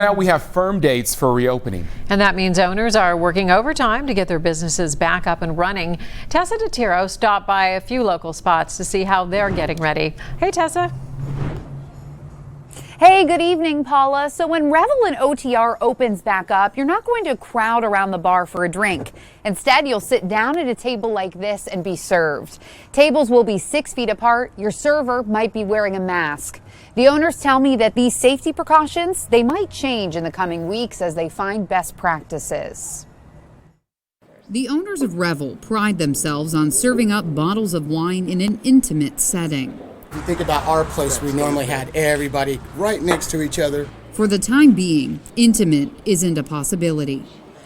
Now we have firm dates for reopening. And that means owners are working overtime to get their businesses back up and running. Tessa DeTiro stopped by a few local spots to see how they're getting ready. Hey, Tessa. Hey, good evening, Paula. So when Revel and OTR opens back up, you're not going to crowd around the bar for a drink. Instead, you'll sit down at a table like this and be served. Tables will be 6 feet apart. Your server might be wearing a mask. The owners tell me that these safety precautions, they might change in the coming weeks as they find best practices. The owners of Revel pride themselves on serving up bottles of wine in an intimate setting. If you think about our place, we normally had everybody right next to each other. For the time being, intimate isn't a possibility.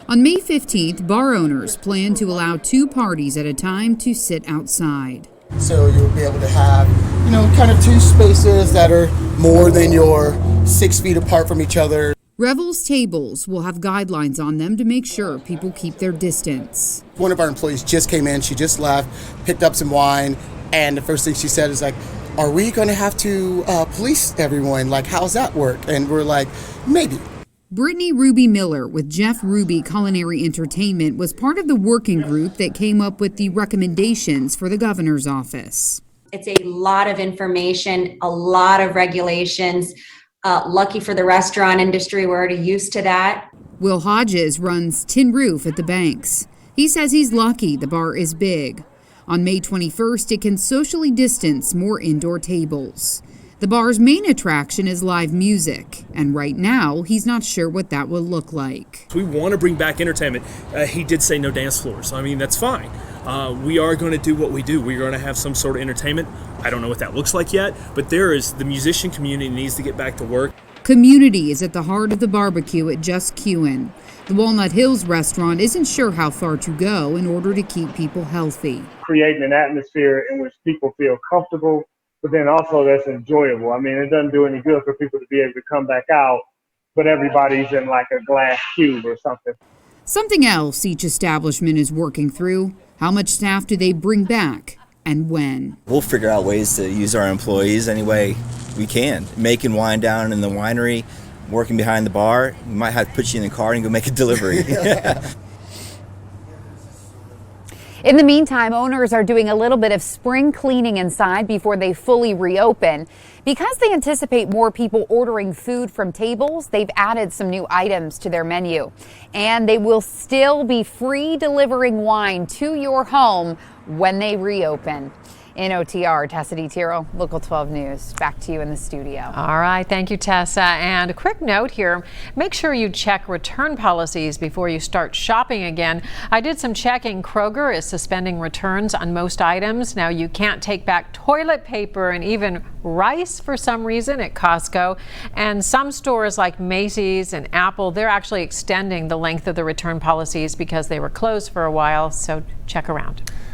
On May 15th, bar owners plan to allow 2 parties at a time to sit outside. So you'll be able to have, kind of 2 spaces that are more than your 6 feet apart from each other. Revel's tables will have guidelines on them to make sure people keep their distance. One of our employees just came in, she just left, picked up some wine, and the first thing she said is like, are we going to have to police everyone? Like, how's that work? And we're like, maybe. BRITNEY Ruby Miller with Jeff Ruby Culinary Entertainment was part of the working group that came up with the recommendations for the governor's office. It's a lot of information, a lot of regulations. Lucky for the restaurant industry, we're already used to that. Will Hodges runs Tin Roof at the Banks. He says he's lucky the bar is big. On May 21st, it can socially distance more indoor tables. The bar's main attraction is live music, and right now, he's not sure what that will look like. We want to bring back entertainment. He did say no dance floors. I mean, that's fine. We are going to do what we do. We're going to have some sort of entertainment. I don't know what that looks like yet, but the musician community needs to get back to work. Community is at the heart of the barbecue at Just Queuin'. The Walnut Hills restaurant isn't sure how far to go in order to keep people healthy. Creating an atmosphere in which people feel comfortable, but then also that's enjoyable. I mean, it doesn't do any good for people to be able to come back out, but everybody's in like a glass cube or something. Something else each establishment is working through: how much staff do they bring back and when? We'll figure out ways to use our employees any way we can. Making wine down in the winery, working behind the bar, we might have to put you in the car and go make a delivery. In the meantime, owners are doing a little bit of spring cleaning inside before they fully reopen. Because they anticipate more people ordering food from tables, they've added some new items to their menu. And they will still be free delivering wine to your home when they reopen. In OTR, Tessa DeTiro, Local 12 News. Back to you in the studio. All right. Thank you, Tessa. And a quick note here. Make sure you check return policies before you start shopping again. I did some checking. Kroger is suspending returns on most items. Now, you can't take back toilet paper and even rice for some reason at Costco. And some stores like Macy's and Apple, they're actually extending the length of the return policies because they were closed for a while. So check around.